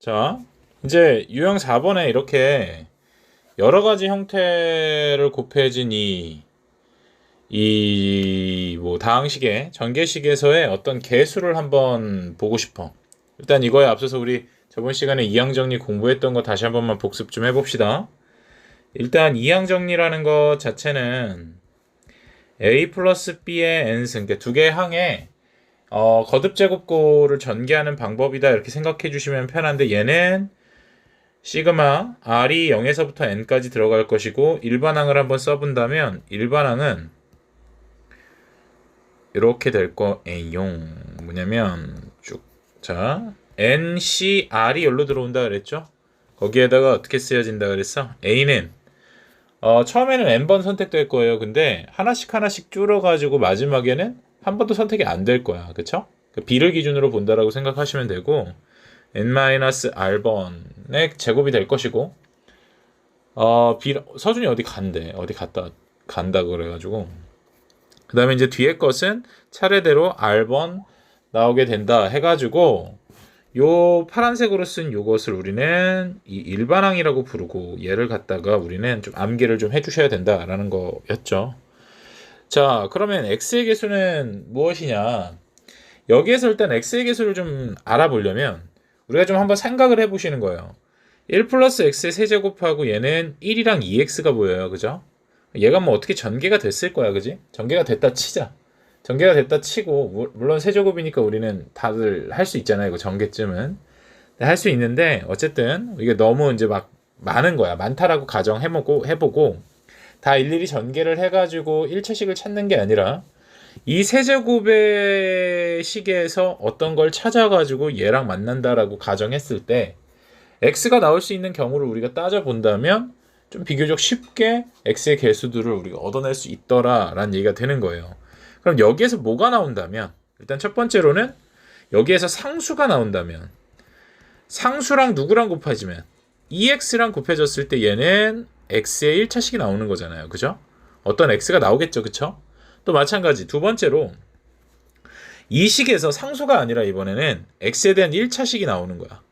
자, 이제 유형 4번에 이렇게 여러 가지 형태를 곱해진 뭐 다항식의 전개식에서의 어떤 개수를 한번 보고 싶어. 일단 이거에 앞서서 우리 저번 시간에 이항 정리 공부했던 거 다시 한 번만 복습 좀 해봅시다. 일단 이항 정리라는 것 자체는 a 플러스 b의 n승, 그러니까 두 개의 항에 거듭 제곱고를 전개하는 방법이다 이렇게 생각해 주시면 편한데, 얘는 시그마 r이 0에서부터 n까지 들어갈 것이고, 일반항을 한번 써본다면 일반항은 이렇게 될 거예요. 뭐냐면 자, nc r이 여기로 들어온다 그랬죠. 거기에다가 어떻게 쓰여진다 그랬어? a는 처음에는 n번 선택될 거예요. 근데 하나씩 줄어가지고 마지막에는 한 번도 선택이 안 될 거야. 그쵸? b를 기준으로 본다라고 생각하시면 되고, n-r번의 제곱이 될 것이고, 서준이 어디 간다 그래가지고, 그 다음에 이제 뒤에 것은 차례대로 r번 나오게 된다 해가지고, 요 파란색으로 쓴 요것을 우리는 이 일반항이라고 부르고, 얘를 갖다가 우리는 좀 암기를 좀 해주셔야 된다라는 거였죠. 자, 그러면 x의 개수는 무엇이냐? 여기에서 일단 x의 개수를 좀 알아보려면 우리가 좀 한번 생각을 해보시는 거예요. 1 플러스 x의 세제곱하고 얘는 1이랑 2x가 보여요. 그죠? 얘가 뭐 어떻게 전개가 됐을 거야. 그지? 전개가 됐다 치자. 전개가 됐다 치고, 물론 세제곱이니까 우리는 다들 할 수 있잖아요. 이거 전개쯤은. 할 수 있는데, 어쨌든 이게 너무 이제 막 많은 거야. 많다라고 해보고 다 일일이 전개를 해가지고 1차식을 찾는 게 아니라, 이 세제곱의 식에서 어떤 걸 찾아가지고 얘랑 만난다라고 가정했을 때 x가 나올 수 있는 경우를 우리가 따져본다면 좀 비교적 쉽게 x의 개수들을 우리가 얻어낼 수 있더라라는 얘기가 되는 거예요. 그럼 여기에서 뭐가 나온다면, 일단 첫 번째로는 여기에서 상수가 나온다면, 상수랑 누구랑 곱해지면 2x랑 곱해졌을 때 얘는 x의 1차식이 나오는 거잖아요. 그죠? 어떤 x가 나오겠죠. 그쵸? 또 마찬가지 두 번째로 이 식에서 상수가 아니라 이번에는 x에 대한 1차식이 나오는 거야.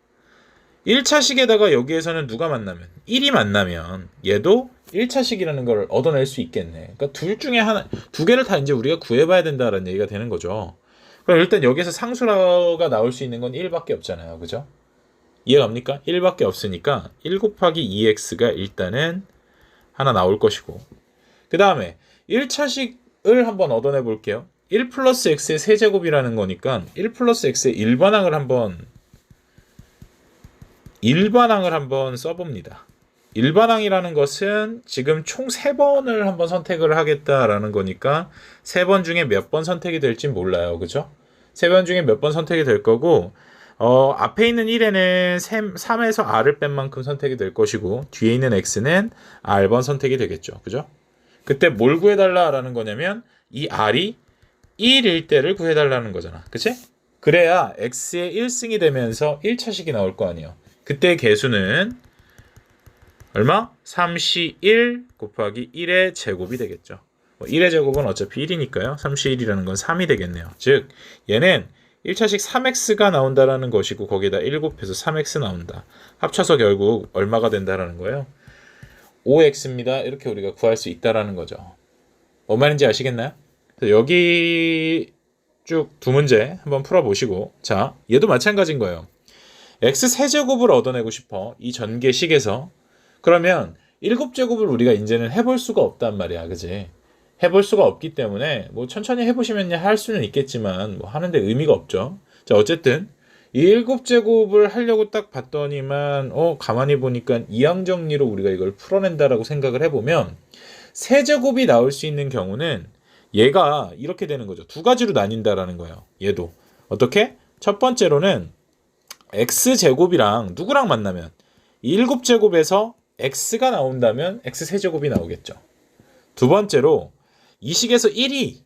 1차식에다가 여기에서는 누가 만나면 1이 만나면 얘도 1차식이라는 걸 얻어낼 수 있겠네. 그러니까 둘 중에 하나, 두 개를 다 이제 우리가 구해봐야 된다라는 얘기가 되는 거죠. 그럼 일단 여기에서 상수가 나올 수 있는 건 1밖에 없잖아요. 그죠? 이해갑니까? 1밖에 없으니까 1 곱하기 2x가 일단은 하나 나올 것이고, 그 다음에 1차식을 한번 얻어내 볼게요. 1 플러스 x의 세제곱이라는 거니까 1 플러스 x의 일반항을 한번 써봅니다. 일반항이라는 것은 지금 총 3번을 한번 선택을 하겠다라는 거니까 3번 중에 몇 번 선택이 될지 몰라요. 그죠? 3번 중에 몇 번 선택이 될 거고, 앞에 있는 1에는 3에서 r을 뺀 만큼 선택이 될 것이고, 뒤에 있는 x는 r번 선택이 되겠죠. 그죠? 그때 뭘 구해달라라는 거냐면 이 r이 1일 때를 구해달라는 거잖아. 그치? 그래야 x의 1승이 되면서 1차식이 나올 거 아니에요. 그때 개수는 얼마? 3c1 곱하기 1의 제곱이 되겠죠. 1의 제곱은 어차피 1이니까요. 3c1이라는 건 3이 되겠네요. 즉 얘는 1차식 3x가 나온다라는 것이고, 거기에다 1 곱해서 3x 나온다. 합쳐서 결국 얼마가 된다라는 거예요? 5x입니다. 이렇게 우리가 구할 수 있다라는 거죠. 뭔 말인지 아시겠나요? 여기 쭉 두 문제 한번 풀어보시고, 자, 얘도 마찬가지인 거예요. x 세제곱을 얻어내고 싶어. 이 전개식에서. 그러면 7제곱을 우리가 이제는 해볼 수가 없단 말이야. 그지? 해볼 수가 없기 때문에 뭐 천천히 해보시면 할 수는 있겠지만 뭐 하는데 의미가 없죠. 자, 어쨌든 이 7제곱을 하려고 딱 봤더니만 가만히 보니까 이항 정리로 우리가 이걸 풀어낸다라고 생각을 해보면 세제곱이 나올 수 있는 경우는 얘가 이렇게 되는 거죠. 두 가지로 나뉜다라는 거예요. 얘도 어떻게? 첫 번째로는 x제곱이랑 누구랑 만나면 7제곱에서 x가 나온다면 x세제곱이 나오겠죠. 두 번째로 이 식에서 1이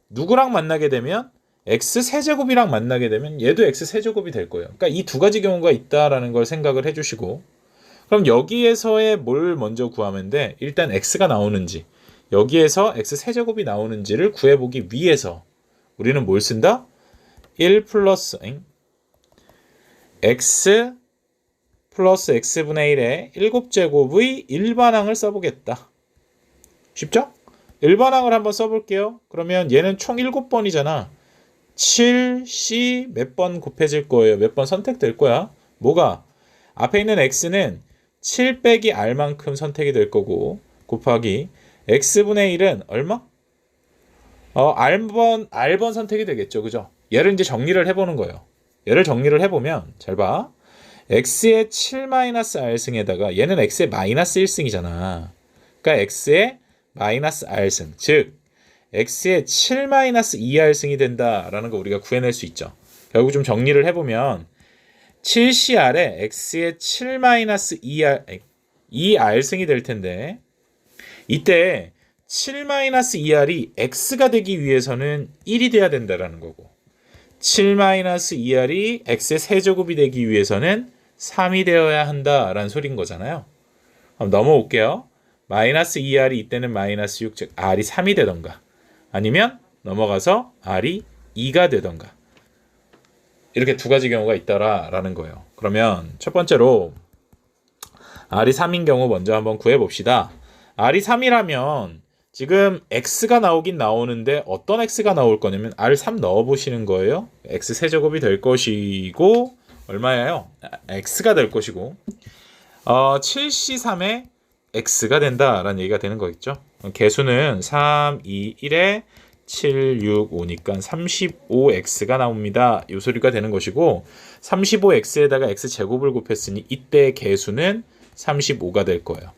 누구랑 만나게 되면 x세제곱이랑 만나게 되면 얘도 x세제곱이 될 거예요. 그러니까 이 두 가지 경우가 있다라는 걸 생각을 해주시고, 그럼 여기에서의 뭘 먼저 구하면 돼? 일단 x가 나오는지, 여기에서 x세제곱이 나오는지를 구해보기 위해서 우리는 뭘 쓴다? 1 플러스 x 플러스 x분의 1의 7제곱의 일반항을 써보겠다. 쉽죠? 일반항을 한번 써볼게요. 그러면 얘는 총 7번이잖아. 7c 몇 번 곱해질 거예요? 몇 번 선택될 거야? 뭐가? 앞에 있는 x는 7 빼기 r만큼 선택이 될 거고 곱하기 x분의 1은 얼마? r번 선택이 되겠죠. 그죠? 얘를 이제 정리를 해보는 거예요. 얘를 정리를 해보면 잘 봐. x의 7-r승에다가 얘는 x의 마이너스 1승이잖아. 그러니까 x의 마이너스 r승, 즉 x의 7-2r승이 된다라는 거 우리가 구해낼 수 있죠. 결국 좀 정리를 해보면 7cr에 x의 7-2r승이 될 텐데 이때 7-2r이 x가 되기 위해서는 1이 돼야 된다라는 거고 7-2r이 x의 세제곱이 되기 위해서는 3이 되어야 한다라는 소린 거잖아요. 그럼 넘어올게요. 마이너스 2r이 이때는 마이너스 6, 즉 r이 3이 되던가 아니면 넘어가서 r이 2가 되던가 이렇게 두 가지 경우가 있다라는 거예요. 그러면 첫 번째로 r이 3인 경우 먼저 한번 구해봅시다. r이 3이라면 지금 x가 나오긴 나오는데 어떤 x가 나올 거냐면 r3 넣어보시는 거예요. x 세제곱이 될 것이고 얼마예요? x가 될 것이고 7c3에 x가 된다라는 얘기가 되는 거겠죠. 개수는 3, 2, 1에 7, 6, 5니까 35x가 나옵니다. 이 소리가 되는 것이고 35x에다가 x제곱을 곱했으니 이때 개수는 35가 될 거예요.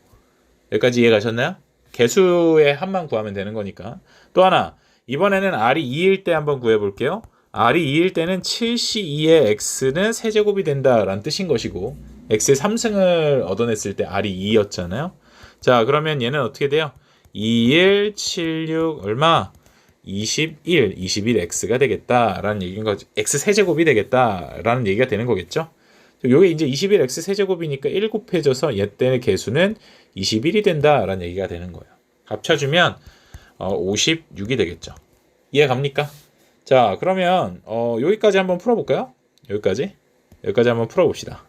여기까지 이해 가셨나요? 개수의 합만 구하면 되는 거니까. 또 하나, 이번에는 r이 2일 때 한번 구해볼게요. r이 2일 때는 7c2의 x는 세제곱이 된다라는 뜻인 것이고 x의 3승을 얻어냈을 때 r이 2였잖아요. 자, 그러면 얘는 어떻게 돼요? 21, 76, 얼마? 21x가 되겠다라는 얘기인 거죠. x 세제곱이 되겠다라는 얘기가 되는 거겠죠. 요게 이제 21x 세제곱이니까 1 곱해져서 얘 때의 개수는 21이 된다라는 얘기가 되는 거예요. 합쳐주면 56이 되겠죠. 이해 갑니까? 자, 그러면 여기까지 한번 풀어볼까요? 여기까지 한번 풀어봅시다.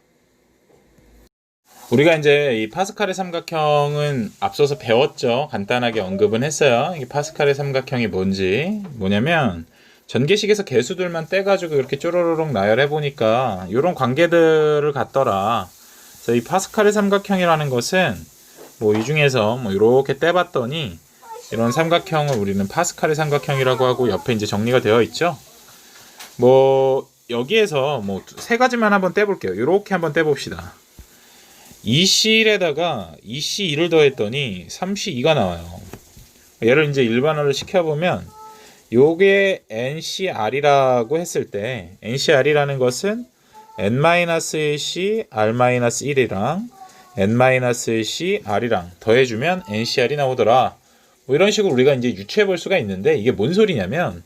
우리가 이제 이 파스칼의 삼각형은 앞서서 배웠죠. 간단하게 언급은 했어요. 이 파스칼의 삼각형이 뭐냐면 전개식에서 개수들만 떼가지고 이렇게 쪼로로록 나열해 보니까 이런 관계들을 갖더라. 그래서 이 파스칼의 삼각형이라는 것은 뭐 이 중에서 뭐 이렇게 떼봤더니 이런 삼각형을 우리는 파스칼의 삼각형이라고 하고 옆에 이제 정리가 되어 있죠. 뭐 여기에서 뭐 세 가지만 한번 떼볼게요. 이렇게 한번 떼봅시다. 2C에다가 2C2를 더했더니 3C2가 나와요. 얘를 이제 일반화를 시켜보면 요게 NCR이라고 했을 때 NCR이라는 것은 N-1C R-1이랑 N-1C R이랑 더해주면 NCR이 나오더라. 뭐 이런 식으로 우리가 이제 유추해 볼 수가 있는데 이게 뭔 소리냐면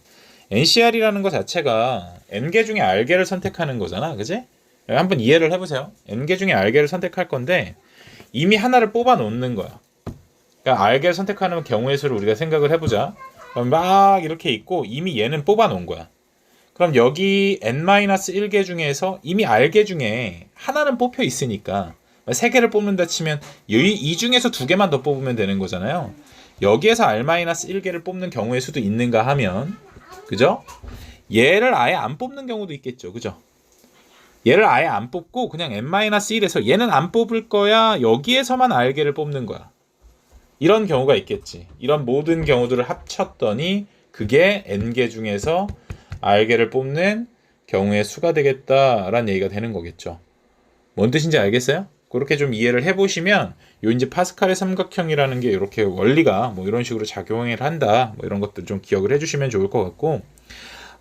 NCR이라는 것 자체가 N개 중에 R개를 선택하는 거잖아. 그지? 한번 이해를 해보세요. N개 중에 R개를 선택할 건데 이미 하나를 뽑아 놓는 거야. 그러니까 R개를 선택하는 경우의 수를 우리가 생각을 해보자. 그럼 막 이렇게 있고 이미 얘는 뽑아 놓은 거야. 그럼 여기 N-1개 중에서 이미 R개 중에 하나는 뽑혀 있으니까 3개를 뽑는다 치면 이 중에서 2개만 더 뽑으면 되는 거잖아요. 여기에서 R-1개를 뽑는 경우의 수도 있는가 하면 그죠? 얘를 아예 안 뽑는 경우도 있겠죠. 그죠? 얘를 아예 안 뽑고 그냥 N-1에서 얘는 안 뽑을 거야. 여기에서만 R개를 뽑는 거야. 이런 경우가 있겠지. 이런 모든 경우들을 합쳤더니 그게 N개 중에서 R개를 뽑는 경우의 수가 되겠다라는 얘기가 되는 거겠죠. 뭔 뜻인지 알겠어요? 그렇게 좀 이해를 해보시면 요 이제 파스칼의 삼각형이라는 게 이렇게 원리가 뭐 이런 식으로 작용을 한다. 뭐 이런 것들 좀 기억을 해주시면 좋을 것 같고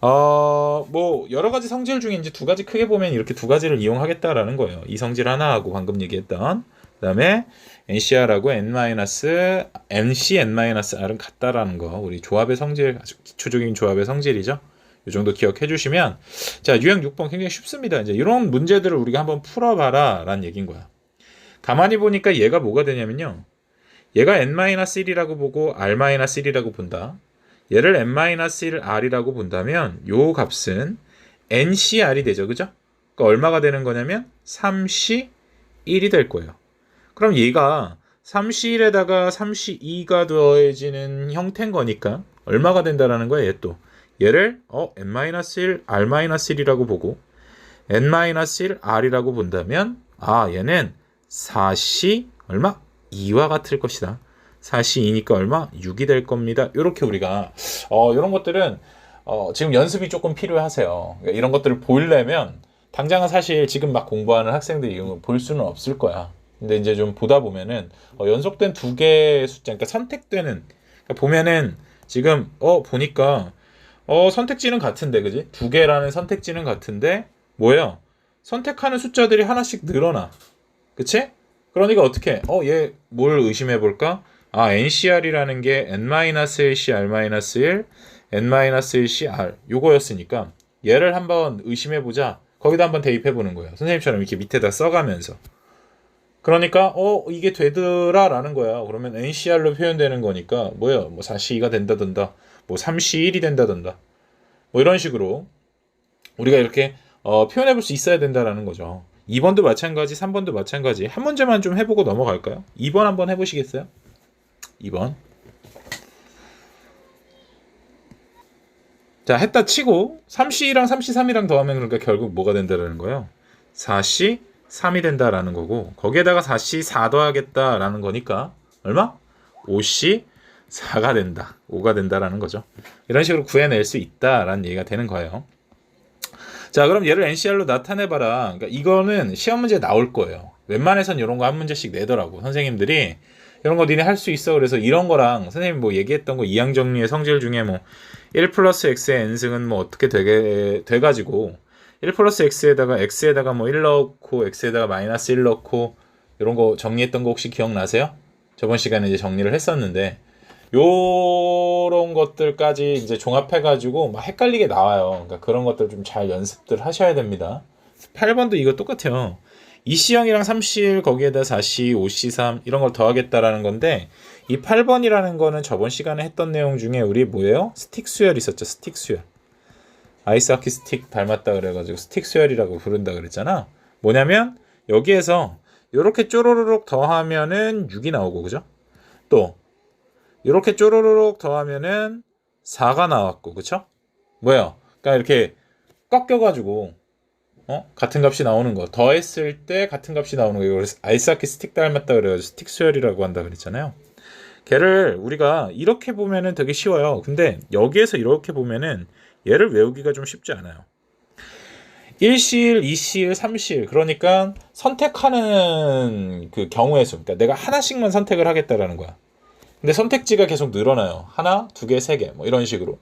뭐 여러 가지 성질 중에 이제 두 가지 크게 보면 이렇게 두 가지를 이용하겠다라는 거예요. 이 성질 하나하고 방금 얘기했던 그다음에 NCR하고 NC N-R은 같다라는 거. 우리 조합의 성질 아주 기초적인 조합의 성질이죠. 이 정도 기억해 주시면 자 유형 6번 굉장히 쉽습니다. 이제 이런 문제들을 우리가 한번 풀어봐라 라는 얘기인 거야. 가만히 보니까 얘가 뭐가 되냐면요. 얘가 N-1이라고 보고 R-1이라고 본다. 얘를 N-1R이라고 본다면 요 값은 NCR이 되죠. 그죠? 그러니까 얼마가 되는 거냐면 3C 31이 될 거예요. 그럼 얘가 31에다가 32가 더해지는 형태인 거니까 얼마가 된다라는 거야, 얘 또. 얘를 n-1 r-1이라고 보고 n-1 r이라고 본다면 얘는 4c 얼마? 2와 같을 것이다. 4c 2니까 얼마? 6이 될 겁니다. 이렇게 우리가 이런 것들은 지금 연습이 조금 필요하세요. 그러니까 이런 것들을 보려면 당장은 사실 지금 막 공부하는 학생들이 이런 걸 볼 수는 없을 거야. 근데 이제 좀 보다 보면은 연속된 두 개의 숫자, 그러니까 선택되는, 그러니까 보면은 지금 보니까 선택지는 같은데, 그지? 두 개라는 선택지는 같은데 뭐예요? 선택하는 숫자들이 하나씩 늘어나. 그치? 그러니까 어떻게? 얘 뭘 의심해 볼까? NCR이라는 게 n-1c r-1, n-1c r 요거였으니까 얘를 한번 의심해 보자. 거기다 한번 대입해 보는 거예요. 선생님처럼 이렇게 밑에다 써가면서. 그러니까 이게 되더라라는 거야. 그러면 NCR로 표현되는 거니까 뭐예요? 뭐 4C2가 된다던가, 뭐 3C1이 된다던가, 뭐 이런 식으로 우리가 이렇게 표현해 볼 수 있어야 된다라는 거죠. 2번도 마찬가지, 3번도 마찬가지. 한 문제만 좀 해보고 넘어갈까요? 2번 한번 해보시겠어요? 2번. 자, 했다 치고 3C랑 3C3이랑 더하면 그러니까 결국 뭐가 된다라는 거예요? 4C 3이 된다라는 거고 거기에다가 4C 4 더하겠다라는 거니까 얼마? 5C 4가 된다. 5가 된다라는 거죠. 이런 식으로 구해낼 수 있다라는 얘기가 되는 거예요. 자, 그럼 얘를 NCR로 나타내봐라. 그러니까 이거는 시험 문제에 나올 거예요. 웬만해선 이런 거 한 문제씩 내더라고. 선생님들이 이런 거 니네 할 수 있어. 그래서 이런 거랑 선생님 뭐 얘기했던 거 이항 정리의 성질 중에 뭐 1 플러스 x의 n승은 뭐 어떻게 돼가지고 1 플러스 x에다가 뭐 1 넣고 x에다가 마이너스 1 넣고 이런 거 정리했던 거 혹시 기억나세요? 저번 시간에 이제 정리를 했었는데 요런 것들까지 이제 종합해가지고 막 헷갈리게 나와요. 그러니까 그런 것들 좀 잘 연습들 하셔야 됩니다. 8번도 이거 똑같아요. 2C형이랑 3C1 거기에다 4C, 5C3 이런 걸 더하겠다라는 건데 이 8번이라는 거는 저번 시간에 했던 내용 중에 우리 뭐예요? 스틱 수열 있었죠. 스틱 수열. 아이스하키 스틱 닮았다 그래가지고 스틱 수열이라고 부른다 그랬잖아. 뭐냐면 여기에서 이렇게 쪼로로록 더하면은 6이 나오고 그죠? 또 이렇게 쪼로로록 더하면은 4가 나왔고 그쵸? 뭐야? 그러니까 이렇게 꺾여가지고 같은 값이 나오는 거 더했을 때 같은 값이 나오는 거 이걸 아이스하키 스틱 닮았다 그래가지고 스틱 수열이라고 한다 그랬잖아요. 걔를 우리가 이렇게 보면은 되게 쉬워요. 근데 여기에서 이렇게 보면은 얘를 외우기가 좀 쉽지 않아요. 1실, 2실, 3실 그러니까 선택하는 그 경우의 수 그러니까 내가 하나씩만 선택을 하겠다라는 거야. 근데 선택지가 계속 늘어나요. 하나, 두 개, 세 개 뭐 이런 식으로.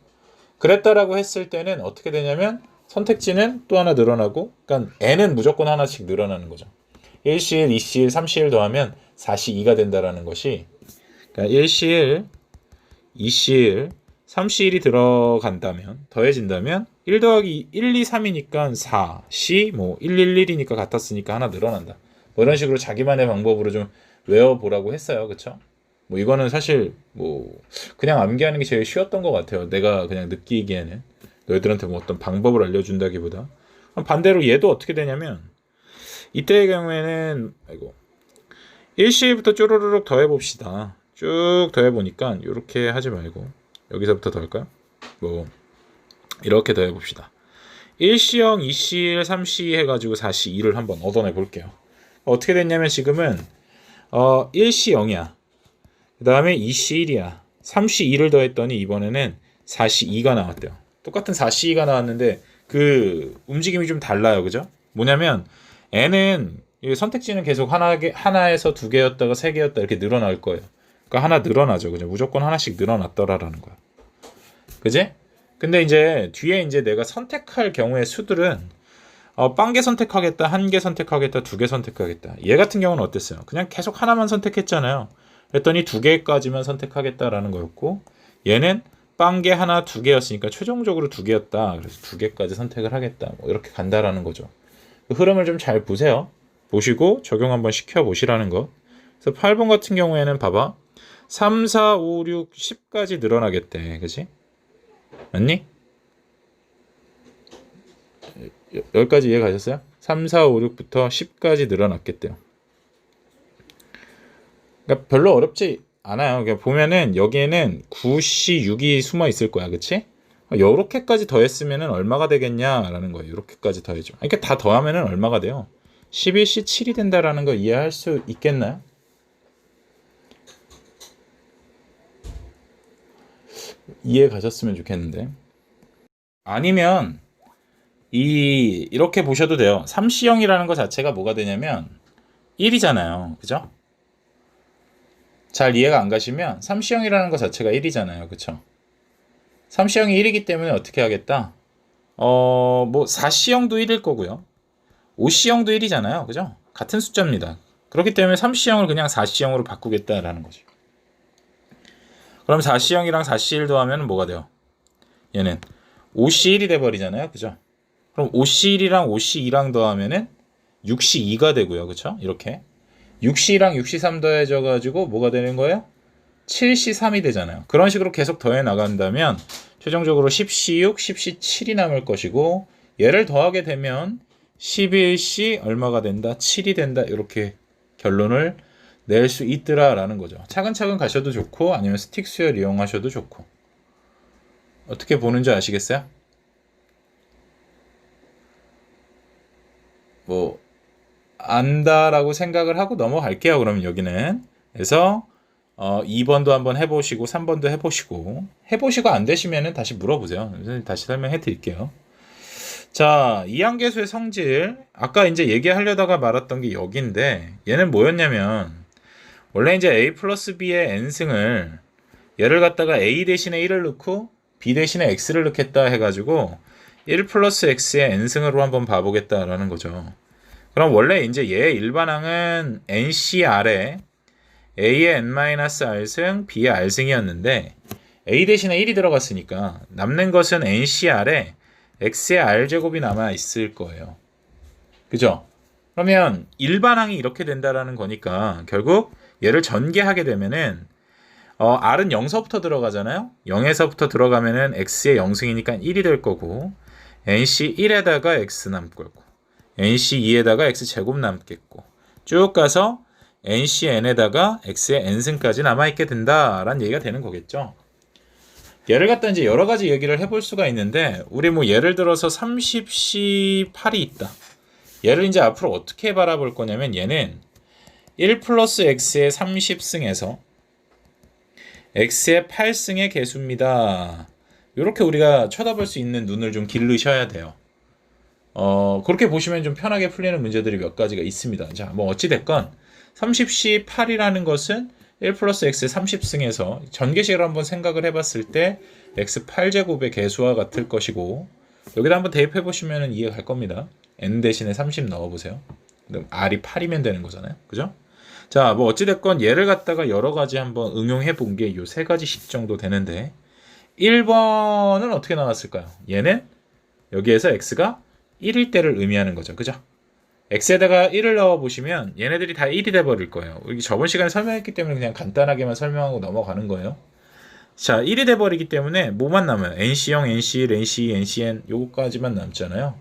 그랬다라고 했을 때는 어떻게 되냐면 선택지는 또 하나 늘어나고 그러니까 n은 무조건 하나씩 늘어나는 거죠. 1실, 2실, 3실 더하면 4시 2가 된다라는 것이 그러니까 1실, 2실, 3시1이 들어간다면 더해진다면 1 더하기 1, 2, 3이니까 4, 시, 뭐 1, 1, 1이니까 같았으니까 하나 늘어난다. 뭐 이런 식으로 자기만의 방법으로 좀 외워보라고 했어요. 그쵸? 뭐 이거는 사실 뭐 그냥 암기하는 게 제일 쉬웠던 것 같아요. 내가 그냥 느끼기에는 너희들한테 뭐 어떤 방법을 알려준다기보다 반대로 얘도 어떻게 되냐면 이때의 경우에는 1시부터 쪼르르륵 더해봅시다. 쭉 더해보니까 이렇게 하지 말고 여기서부터 더할까요? 뭐 이렇게 더해봅시다. 1C형, 2C1, 3C 해가지고 4C2를 한번 얻어내 볼게요. 어떻게 됐냐면 지금은 1C0이야. 그 다음에 2C1이야. 3C2를 더했더니 이번에는 4C2가 나왔대요. 똑같은 4C2가 나왔는데 그 움직임이 좀 달라요. 그죠? 뭐냐면 N은 선택지는 계속 하나에서 두 개였다가 세 개였다 이렇게 늘어날 거예요. 그러니까 하나 늘어나죠. 그죠? 무조건 하나씩 늘어났더라라는 거야. 그지? 근데 이제 뒤에 이제 내가 선택할 경우의 수들은 빵 개 선택하겠다, 한 개 선택하겠다, 두 개 선택하겠다. 얘 같은 경우는 어땠어요? 그냥 계속 하나만 선택했잖아요. 그랬더니 두 개까지만 선택하겠다라는 거였고 얘는 빵 개 하나, 두 개였으니까 최종적으로 두 개였다. 그래서 두 개까지 선택을 하겠다. 뭐 이렇게 간다라는 거죠. 그 흐름을 좀 잘 보세요. 보시고 적용 한번 시켜보시라는 거. 그래서 8번 같은 경우에는 봐봐. 3, 4, 5, 6, 10까지 늘어나겠대. 그치? 맞니? 여기까지 이해 가셨어요? 3, 4, 5, 6부터 10까지 늘어났겠대요. 그러니까 별로 어렵지 않아요. 그러니까 보면은 여기에는 9C, 6이 숨어 있을 거야, 그치? 요렇게까지 더했으면은 얼마가 되겠냐라는 거예요. 요렇게까지 더해줘. 그러니까 다 더하면은 얼마가 돼요? 11C 7이 된다라는 거 이해할 수 있겠나요? 이해 가셨으면 좋겠는데. 아니면 이렇게 보셔도 돼요. 3C형이라는 거 자체가 뭐가 되냐면 1이잖아요. 그죠? 잘 이해가 안 가시면 3C형이라는 거 자체가 1이잖아요. 그쵸? 3C형이 1이기 때문에 어떻게 하겠다? 뭐 4C형도 1일 거고요. 5C형도 1이잖아요. 그죠? 같은 숫자입니다. 그렇기 때문에 3C형을 그냥 4C형으로 바꾸겠다라는 거죠. 그럼 4C형이랑 4C1 더하면 뭐가 돼요? 얘는 5C1이 돼버리잖아요. 그죠? 그럼 5C1이랑 5C2랑 더하면은 6C2가 되고요. 그쵸? 이렇게 6C랑 6C3 더해져가지고 뭐가 되는 거예요? 7C3이 되잖아요. 그런 식으로 계속 더해 나간다면 최종적으로 10C6, 10C7이 남을 것이고 얘를 더하게 되면 11C 얼마가 된다? 7이 된다. 이렇게 결론을 낼 수 있더라라는 거죠. 차근차근 가셔도 좋고 아니면 스틱 수열 이용하셔도 좋고. 어떻게 보는지 아시겠어요? 뭐 안다라고 생각을 하고 넘어갈게요. 그러면 여기는. 그래서 2번도 한번 해보시고 3번도 해보시고 안 되시면은 다시 물어보세요. 다시 설명해 드릴게요. 자, 이항계수의 성질. 아까 이제 얘기하려다가 말았던 게 여기인데 얘는 뭐였냐면 원래 이제 a 플러스 b의 n승을 얘를 갖다가 a 대신에 1을 넣고 b 대신에 x를 넣겠다 해가지고 1 플러스 x의 n승으로 한번 봐보겠다라는 거죠. 그럼 원래 이제 얘의 일반항은 NCR에 A의 n-r승, B의 r승이었는데 A 대신에 1이 들어갔으니까 남는 것은 NCR에 X의 r제곱이 남아있을 거예요. 그죠? 그러면 일반항이 이렇게 된다라는 거니까 결국 얘를 전개하게 되면은 R은 0서부터 들어가잖아요. 0에서부터 들어가면은 X의 0승이니까 1이 될 거고 NC1에다가 X 남고 NC2에다가 X제곱 남겠고 쭉 가서 NCN에다가 X의 N승까지 남아있게 된다라는 얘기가 되는 거겠죠. 얘를 갖다 이제 여러 가지 얘기를 해볼 수가 있는데 우리 뭐 예를 들어서 30C8이 있다. 얘를 이제 앞으로 어떻게 바라볼 거냐면 얘는 1 플러스 X의 30승에서 X의 8승의 개수입니다. 이렇게 우리가 쳐다볼 수 있는 눈을 좀 기르셔야 돼요. 그렇게 보시면 좀 편하게 풀리는 문제들이 몇 가지가 있습니다. 자, 뭐 어찌됐건 30C8이라는 것은 1 플러스 X의 30승에서 전개식을 한번 생각을 해봤을 때 X8제곱의 개수와 같을 것이고 여기다 한번 대입해 보시면 이해가 갈 겁니다. N 대신에 30 넣어보세요. 그럼 R이 8이면 되는 거잖아요. 그죠? 자, 뭐 어찌됐건 얘를 갖다가 여러 가지 한번 응용해 본 게 요 세 가지씩 정도 되는데 1번은 어떻게 나왔을까요? 얘는 여기에서 X가 1일 때를 의미하는 거죠. 그죠? X에다가 1을 넣어보시면 얘네들이 다 1이 돼버릴 거예요. 여기 저번 시간에 설명했기 때문에 그냥 간단하게만 설명하고 넘어가는 거예요. 자, 1이 돼버리기 때문에 뭐만 남아요? NC0, NC1, NC2, NCN 요거까지만 남잖아요.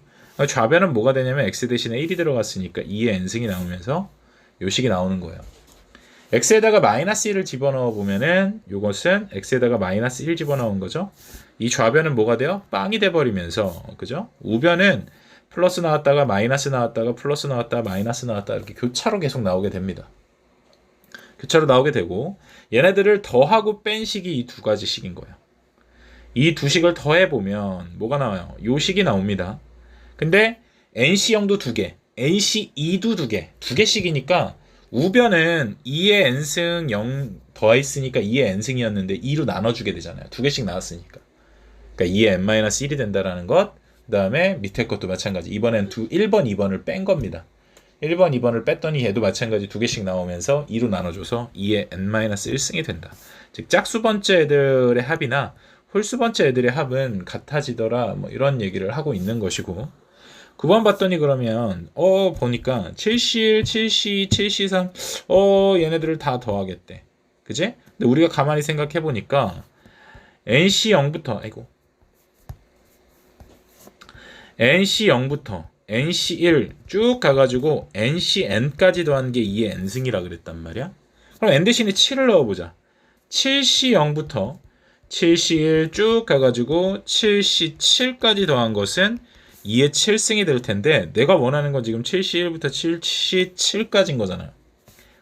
좌변은 뭐가 되냐면 X 대신에 1이 들어갔으니까 2의 N승이 나오면서 요식이 나오는 거예요. X에다가 마이너스 1을 집어넣어 보면은 요것은 X에다가 마이너스 1 집어넣은 거죠. 이 좌변은 뭐가 돼요? 빵이 돼버리면서 그죠? 우변은 플러스 나왔다가 마이너스 나왔다가 플러스 나왔다가 마이너스 나왔다 이렇게 교차로 계속 나오게 됩니다. 교차로 나오게 되고 얘네들을 더하고 뺀 식이 이 두 가지 식인 거예요. 이 두 식을 더해보면 뭐가 나와요? 요 식이 나옵니다. 근데 NC형도 두 개, NC2도 두 개씩이니까 우변은 2의 n승 0 더했으니까 2의 n승이었는데 2로 나눠주게 되잖아요. 두 개씩 나왔으니까. 그러니까 2의 n-1이 된다라는 것. 그 다음에 밑에 것도 마찬가지. 이번엔 1번, 2번을 뺀 겁니다. 1번, 2번을 뺐더니 얘도 마찬가지 두 개씩 나오면서 2로 나눠줘서 2의 n-1승이 된다. 즉 짝수번째 애들의 합이나 홀수번째 애들의 합은 같아지더라. 뭐 이런 얘기를 하고 있는 것이고 9번 봤더니 그러면 보니까 7C1, 7C2, 7C3 얘네들을 다 더하겠대. 그지? 근데 우리가 가만히 생각해 보니까 NC0부터 NC0부터 NC1 쭉 가가지고 NCN까지 더한 게 2의 N승이라 그랬단 말이야. 그럼 n 대신에 7을 넣어보자. 7C 0부터 7C 1 쭉 가가지고 7C 7까지 더한 것은 2의 7승이 될 텐데 내가 원하는 건 지금 7C 1부터 7C 7까지인 거잖아요.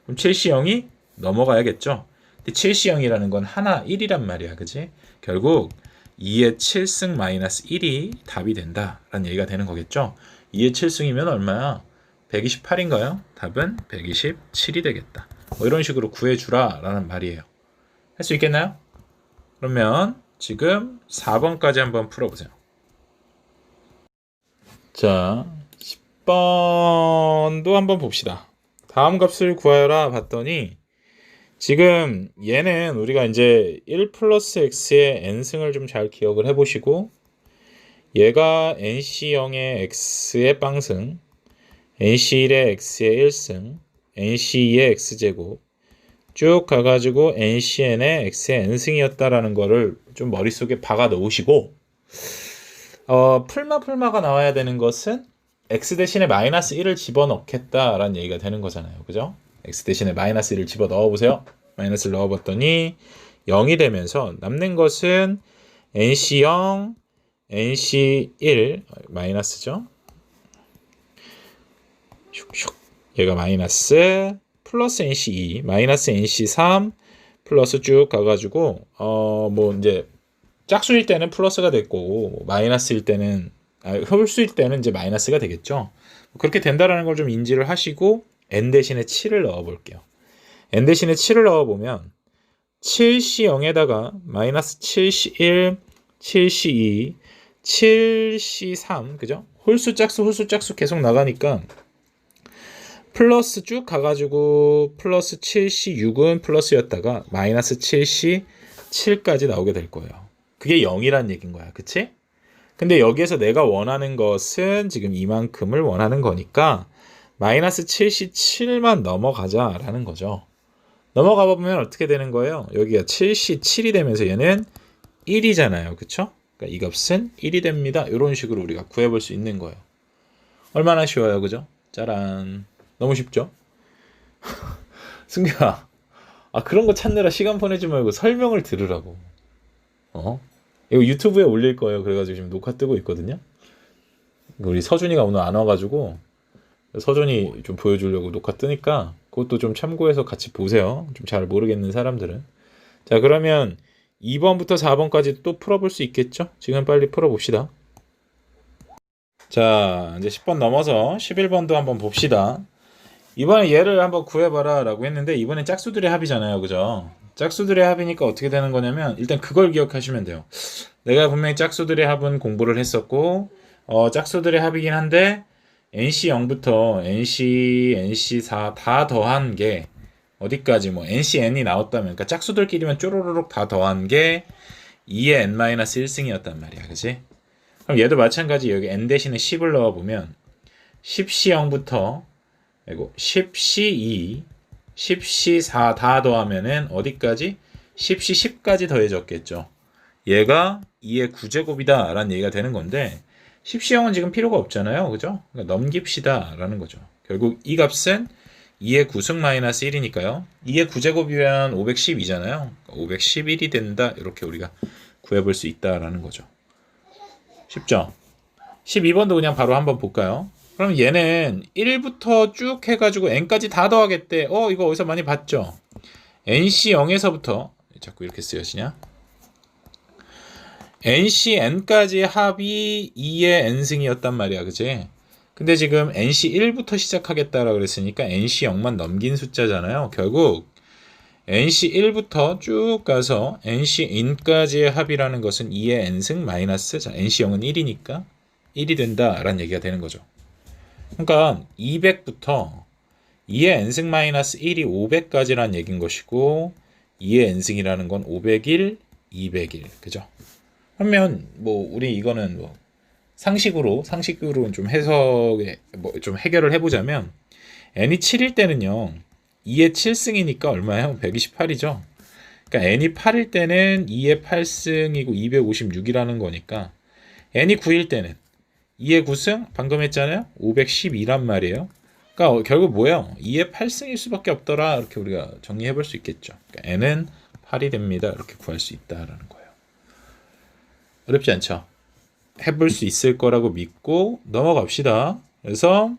그럼 7C 0이 넘어가야겠죠. 근데 7C 0이라는 건 하나 1이란 말이야. 그지? 결국 2의 7승 마이너스 1이 답이 된다라는 얘기가 되는 거겠죠. 2의 7승이면 얼마야? 128인가요? 답은 127이 되겠다. 뭐 이런 식으로 구해주라 라는 말이에요. 할 수 있겠나요? 그러면 지금 4번까지 한번 풀어보세요. 자, 10번도 한번 봅시다. 다음 값을 구하여라 봤더니 지금 얘는 우리가 이제 1 플러스 x의 n승을 좀 잘 기억을 해보시고 얘가 nc0의 x의 빵승, nc1의 x의 1승, nc2의 x제곱 쭉 가가지고 ncn의 x의 n승이었다라는 거를 좀 머릿속에 박아 놓으시고 풀마가 나와야 되는 것은 x 대신에 마이너스 1을 집어넣겠다라는 얘기가 되는 거잖아요. 그죠? x 대신에 마이너스 1을 집어넣어 보세요. 마이너스를 넣어봤더니 0이 되면서 남는 것은 nc0, nc1 마이너스죠. 슉슉 얘가 마이너스 플러스 nc2 마이너스 nc3 플러스 쭉 가가지고 뭐 이제 짝수일 때는 플러스가 됐고 마이너스일 때는 홀수일 때는 이제 마이너스가 되겠죠. 그렇게 된다라는 걸 좀 인지를 하시고 n 대신에 7을 넣어 볼게요. n 대신에 7을 넣어 보면 7C0에다가 마이너스 7C1, 7C2, 7C3 그죠? 홀수 짝수 계속 나가니까 플러스 쭉 가가지고 플러스 7C6은 플러스였다가 마이너스 7C7까지 나오게 될 거예요. 그게 0이란 얘기인 거야. 그치? 근데 여기에서 내가 원하는 것은 지금 이만큼을 원하는 거니까 마이너스 7C7만 넘어가자라는 거죠. 넘어가 보면 어떻게 되는 거예요? 여기가 7C7이 되면서 얘는 1이잖아요. 그쵸? 그러니까 이 값은 1이 됩니다. 이런 식으로 우리가 구해볼 수 있는 거예요. 얼마나 쉬워요. 그죠? 짜란. 너무 쉽죠? 승규야, 그런 거 찾느라 시간 보내지 말고 설명을 들으라고. 이거 유튜브에 올릴 거예요. 그래가지고 지금 녹화 뜨고 있거든요. 우리 서준이가 오늘 안 와가지고 서준이 좀 보여주려고 녹화 뜨니까 그것도 좀 참고해서 같이 보세요. 좀 잘 모르겠는 사람들은. 자, 그러면 2번부터 4번까지 또 풀어볼 수 있겠죠? 지금 빨리 풀어봅시다. 자, 이제 10번 넘어서 11번도 한번 봅시다. 이번에 얘를 한번 구해봐라 라고 했는데 이번엔 짝수들의 합이잖아요. 그죠? 짝수들의 합이니까 어떻게 되는 거냐면 일단 그걸 기억하시면 돼요. 내가 분명히 짝수들의 합은 공부를 했었고 짝수들의 합이긴 한데 NC0부터 NC, NC4 다 더한 게 어디까지 뭐 NCN이 나왔다면 그러니까 짝수들끼리만 쪼로로록 다 더한 게 2의 n-1승이었단 말이야. 그치? 그럼 얘도 마찬가지 여기 n 대신에 10을 넣어보면 10C0부터 그리고 10C2, 10C4 다 더하면은 어디까지? 10C10까지 더해졌겠죠. 얘가 2의 9제곱이다 라는 얘기가 되는 건데 10C0은 지금 필요가 없잖아요. 그죠? 그러니까 넘깁시다 라는 거죠. 결국 이 값은 2의 9승 마이너스 1이니까요. 2의 9제곱이면 512잖아요. 511이 된다. 이렇게 우리가 구해볼 수 있다라는 거죠. 쉽죠? 12번도 그냥 바로 한번 볼까요? 그럼 얘는 1부터 쭉 해가지고 n까지 다 더하겠대. 이거 어디서 많이 봤죠? NC0에서부터 자꾸 이렇게 쓰여지냐? NCn까지의 합이 2의 n승이었단 말이야. 그치? 근데 지금 NC1부터 시작하겠다라고 그랬으니까 NC0만 넘긴 숫자잖아요. 결국 NC1부터 쭉 가서 NCn까지의 합이라는 것은 2의 n승 마이너스 NC0은 1이니까 1이 된다라는 얘기가 되는 거죠. 그러니까 200부터 2의 n승 마이너스 1이 500까지라는 얘기인 것이고 2의 n승이라는 건 501, 201. 그죠? 그러면 뭐 우리 이거는 뭐 상식으로 좀 해석에 좀 해결을 해보자면 n이 7일 때는요 2의 7승이니까 얼마예요? 128이죠. 그러니까 n이 8일 때는 2의 8승이고 256이라는 거니까 n이 9일 때는 2의 9승 방금 했잖아요. 512란 말이에요. 그러니까 결국 뭐예요? 2의 8승일 수밖에 없더라. 이렇게 우리가 정리해 볼 수 있겠죠. 그러니까 n은 8이 됩니다. 이렇게 구할 수 있다라는 거예요. 어렵지 않죠? 해볼 수 있을 거라고 믿고 넘어갑시다. 그래서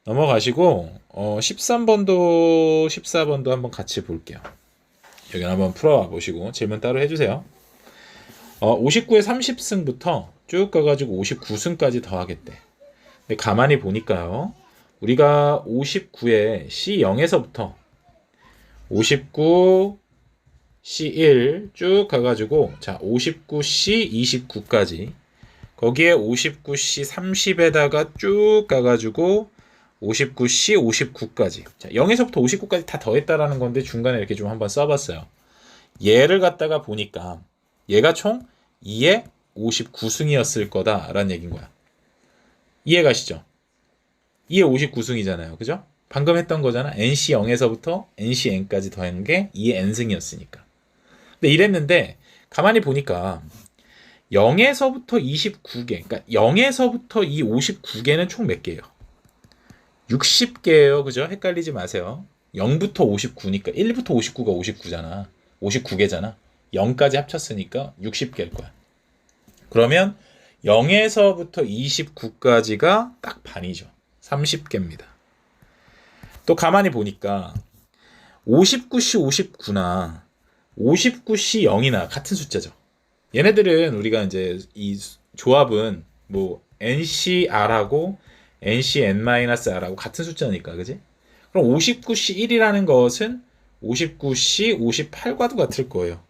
넘어가시고 13번도 14번도 한번 같이 볼게요. 여기 한번 풀어와 보시고 질문 따로 해주세요. 59의 30승부터 쭉 가가지고 59승까지 더하겠대. 근데 가만히 보니까요. 우리가 59에 C0에서부터 59 C1 쭉 가가지고 자 59 C29까지 거기에 59 C30에다가 쭉 가가지고 59 C59까지 자 0에서부터 59까지 다 더했다라는 건데 중간에 이렇게 좀 한번 써봤어요. 얘를 갖다가 보니까 얘가 총 2의 59승이었을 거다라는 얘기인 거야. 이해 가시죠? 2의 59승이잖아요. 그죠? 방금 했던 거잖아. NC0에서부터 NCN까지 더한 게 2의 N승이었으니까. 근데 이랬는데 가만히 보니까 0에서부터 29개, 그러니까 0에서부터 이 59개는 총 몇 개예요? 60개예요. 그죠? 헷갈리지 마세요. 0부터 59니까 1부터 59가 59잖아. 59개잖아. 0까지 합쳤으니까 60개일 거야. 그러면 0에서부터 29까지가 딱 반이죠. 30개입니다. 또 가만히 보니까 59C 59나 59C 0이나 같은 숫자죠. 얘네들은 우리가 이제 이 조합은 뭐 NCR하고 NCN-R하고 같은 숫자니까, 그지? 그럼 59C 1이라는 것은 59C 58과도 같을 거예요.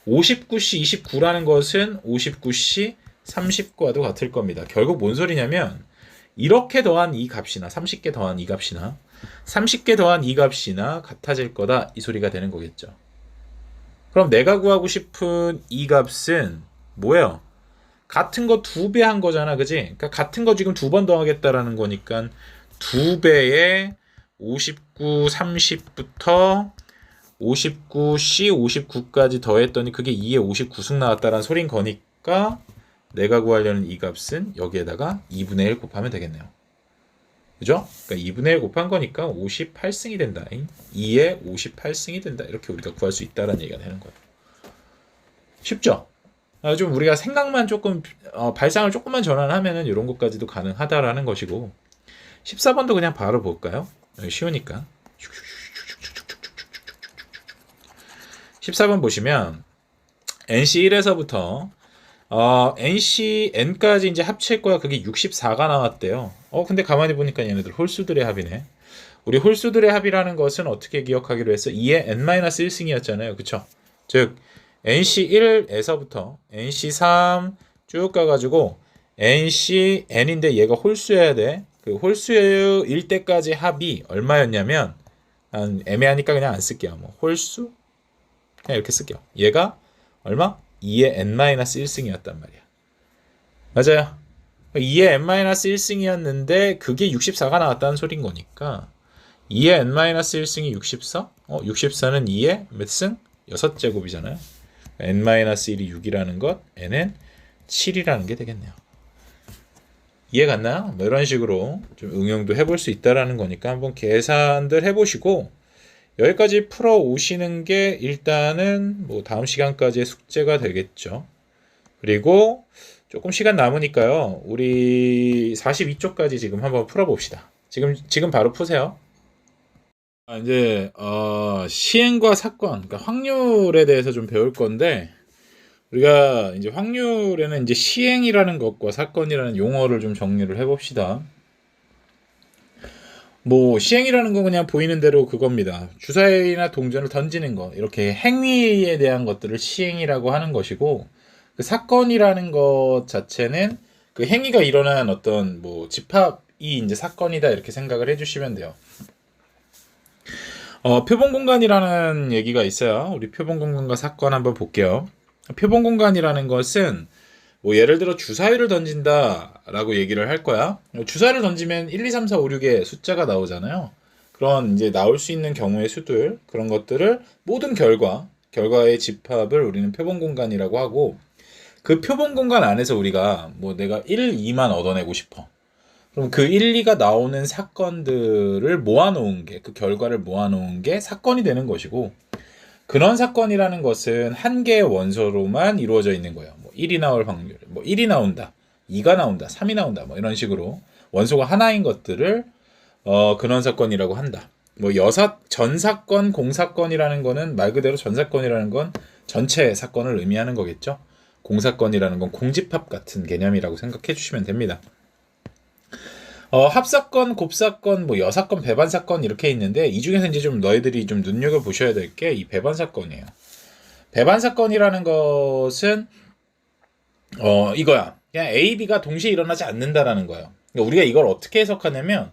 59C 29라는 것은 59C 30과도 같을 겁니다. 결국 뭔 소리냐면 이렇게 더한 이 값이나 30개 더한 이 값이나 30개 더한 이 값이나 같아질 거다 이 소리가 되는 거겠죠. 그럼 내가 구하고 싶은 이 값은 뭐예요? 같은 거 2배 한 거잖아, 그지? 그러니까 같은 거 지금 2번 더하겠다라는 거니까 2배의 59, 30부터 59C 59까지 더했더니 그게 2의 59승 나왔다라는 소린 거니까 내가 구하려는 이 값은 여기에다가 2분의 1 곱하면 되겠네요. 그죠? 그러니까 2분의 1 곱한 거니까 58승이 된다. 2에 58승이 된다. 이렇게 우리가 구할 수 있다는 얘기가 되는 거예요. 쉽죠? 좀 우리가 생각만 조금 발상을 조금만 전환하면은 이런 것까지도 가능하다라는 것이고 14번도 그냥 바로 볼까요? 쉬우니까 14번 보시면 NC1에서부터 NCN까지 이제 합칠 거야. 그게 64가 나왔대요. 근데 가만히 보니까 얘네들 홀수들의 합이네. 우리 홀수들의 합이라는 것은 어떻게 기억하기로 했어? 2의 N-1승이었잖아요. 그쵸? 즉 NC1에서부터 NC3 쭉 가가지고 NCN인데 얘가 홀수여야 돼. 그 홀수일 때까지 합이 얼마였냐면 애매하니까 그냥 안 쓸게요. 뭐 홀수? 그냥 이렇게 쓸게요. 얘가 얼마? 2의 N-1승이었단 말이야. 맞아요. 2의 N-1승이었는데 그게 64가 나왔다는 소린 거니까 2의 N-1승이 64? 64는 2의 몇 승? 6제곱이잖아요. N-1이 6이라는 것, N은 7이라는 게 되겠네요. 이해 갔나요? 뭐 이런 식으로 좀 응용도 해볼 수 있다라는 거니까 한번 계산들 해보시고 여기까지 풀어 오시는 게 일단은 뭐 다음 시간까지의 숙제가 되겠죠. 그리고 조금 시간 남으니까요. 우리 42쪽까지 지금 한번 풀어봅시다. 지금 바로 푸세요. 이제 시행과 사건, 그러니까 확률에 대해서 좀 배울 건데 우리가 이제 확률에는 이제 시행이라는 것과 사건이라는 용어를 좀 정리를 해봅시다. 뭐 시행이라는 건 그냥 보이는 대로 그겁니다. 주사위나 동전을 던지는 거, 이렇게 행위에 대한 것들을 시행이라고 하는 것이고, 그 사건이라는 것 자체는 그 행위가 일어난 어떤 뭐 집합이 이제 사건이다 이렇게 생각을 해주시면 돼요. 표본 공간이라는 얘기가 있어요. 우리 표본 공간과 사건 한번 볼게요. 표본 공간이라는 것은 뭐 예를 들어 주사위를 던진다라고 얘기를 할 거야. 주사위를 던지면 1, 2, 3, 4, 5, 6의 숫자가 나오잖아요. 그런 이제 나올 수 있는 경우의 수들, 그런 것들을 모든 결과의 집합을 우리는 표본 공간이라고 하고 그 표본 공간 안에서 우리가 뭐 내가 1, 2만 얻어내고 싶어. 그럼 그 1, 2가 나오는 사건들을 모아놓은 게, 그 결과를 모아놓은 게 사건이 되는 것이고, 그런 사건이라는 것은 한 개의 원소로만 이루어져 있는 거예요. 뭐 1이 나올 확률, 뭐 1이 나온다, 2가 나온다, 3이 나온다, 뭐 이런 식으로 원소가 하나인 것들을 근원 사건이라고 한다. 뭐 전사건, 공사건이라는 거는 말 그대로 전사건이라는 건 전체 사건을 의미하는 거겠죠. 공사건이라는 건 공집합 같은 개념이라고 생각해 주시면 됩니다. 합사건, 곱사건, 뭐 여사건, 배반사건 이렇게 있는데 이 중에서 이제 좀 너희들이 좀 눈여겨 보셔야 될 게 이 배반사건이에요. 배반사건이라는 것은 이거야. 그냥 A, B가 동시에 일어나지 않는다라는 거예요. 그러니까 우리가 이걸 어떻게 해석하냐면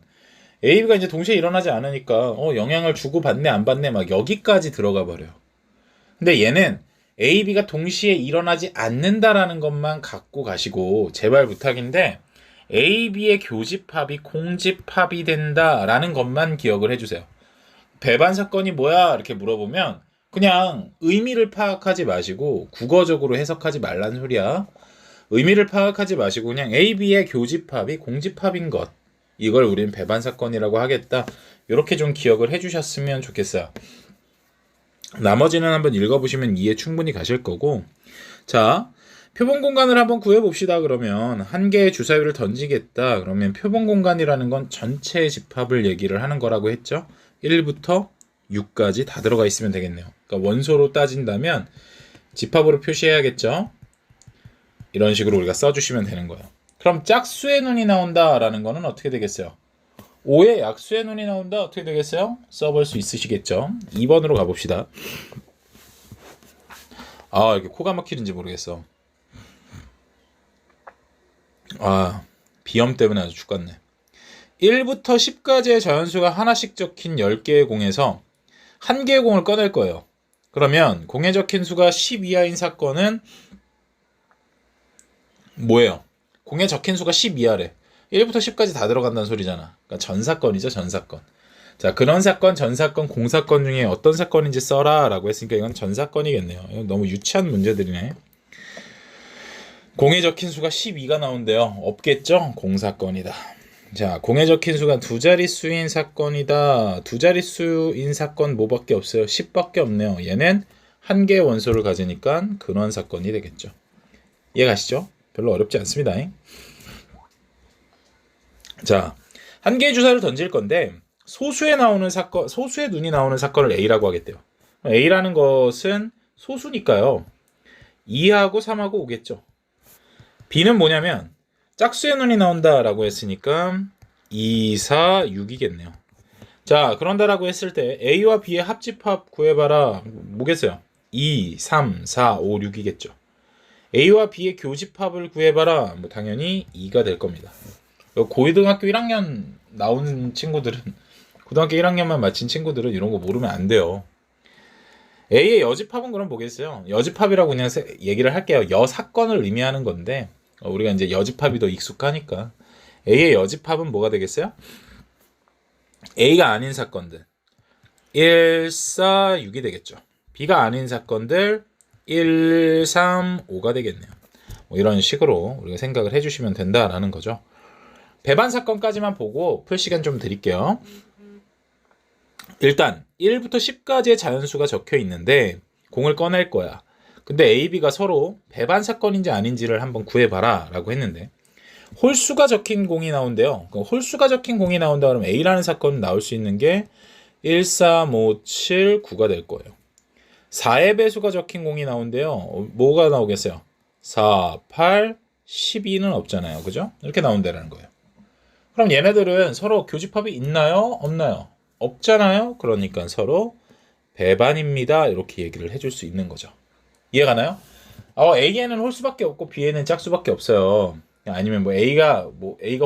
A, B가 이제 동시에 일어나지 않으니까 영향을 주고 받네 안 받네 막 여기까지 들어가 버려요. 근데 얘는 A, B가 동시에 일어나지 않는다라는 것만 갖고 가시고 제발 부탁인데 A, B의 교집합이 공집합이 된다라는 것만 기억을 해주세요. 배반 사건이 뭐야? 이렇게 물어보면 그냥 의미를 파악하지 마시고 국어적으로 해석하지 말라는 소리야. 의미를 파악하지 마시고 그냥 A, B의 교집합이 공집합인 것. 이걸 우리는 배반 사건이라고 하겠다. 이렇게 좀 기억을 해주셨으면 좋겠어요. 나머지는 한번 읽어보시면 이해 충분히 가실 거고. 자, 표본 공간을 한번 구해봅시다. 그러면 한 개의 주사위를 던지겠다. 그러면 표본 공간이라는 건 전체 집합을 얘기를 하는 거라고 했죠. 1부터 6까지 다 들어가 있으면 되겠네요. 그러니까 원소로 따진다면 집합으로 표시해야겠죠. 이런 식으로 우리가 써주시면 되는 거예요. 그럼 짝수의 눈이 나온다라는 거는 어떻게 되겠어요? 5의 약수의 눈이 나온다. 어떻게 되겠어요? 써볼 수 있으시겠죠. 2번으로 가봅시다. 이렇게 코가 막히는지 모르겠어. 비염 때문에 아주 죽겠네. 1부터 10까지의 자연수가 하나씩 적힌 10개의 공에서 한 개의 공을 꺼낼 거예요. 그러면 공에 적힌 수가 10 이하인 사건은 뭐예요? 공에 적힌 수가 10 이하래. 1부터 10까지 다 들어간다는 소리잖아. 그러니까 전사건이죠, 전사건. 자, 근원 사건, 전사건, 공사건 중에 어떤 사건인지 써라 라고 했으니까 이건 전사건이겠네요. 이건 너무 유치한 문제들이네. 공에 적힌 수가 12가 나온대요. 없겠죠? 공사건이다. 자, 공에 적힌 수가 두 자릿수인 사건이다. 두 자릿수인 사건 뭐밖에 없어요? 10밖에 없네요. 얘는 한 개의 원소를 가지니까 근원 사건이 되겠죠. 이해 가시죠? 별로 어렵지 않습니다. 자, 한 개의 주사를 던질 건데 소수에 나오는 사건, 소수의 눈이 나오는 사건을 A라고 하겠대요. A라는 것은 소수니까요. 2하고 3하고 오겠죠. B는 뭐냐면 짝수의 눈이 나온다라고 했으니까 2, 4, 6이겠네요. 자, 그런다라고 했을 때 A와 B의 합집합 구해봐라. 뭐겠어요? 2, 3, 4, 5, 6이겠죠. A와 B의 교집합을 구해봐라. 뭐 당연히 2가 될 겁니다. 고등학교 1학년 나온 친구들은 고등학교 1학년만 마친 친구들은 이런 거 모르면 안 돼요. A의 여집합은 그럼 뭐겠어요? 여집합이라고 그냥 얘기를 할게요. 여사건을 의미하는 건데 우리가 이제 여집합이 더 익숙하니까 A의 여집합은 뭐가 되겠어요? A가 아닌 사건들 1, 4, 6이 되겠죠. B가 아닌 사건들 1, 3, 5가 되겠네요. 뭐 이런 식으로 우리가 생각을 해주시면 된다라는 거죠. 배반 사건까지만 보고 풀 시간 좀 드릴게요. 일단 1부터 10까지의 자연수가 적혀 있는데 공을 꺼낼 거야. 근데 A, B가 서로 배반 사건인지 아닌지를 한번 구해봐라 라고 했는데 홀수가 적힌 공이 나온대요. 홀수가 적힌 공이 나온다 그러면 A라는 사건은 나올 수 있는 게 1, 3, 5, 7, 9가 될 거예요. 4의 배수가 적힌 공이 나온대요. 뭐가 나오겠어요? 4, 8, 12는 없잖아요. 그죠? 이렇게 나온다는 거예요. 그럼 얘네들은 서로 교집합이 있나요? 없나요? 없잖아요. 그러니까 서로 배반입니다. 이렇게 얘기를 해줄 수 있는 거죠. 이해가나요? A에는 홀수밖에 없고 B에는 짝수밖에 없어요. 아니면 A가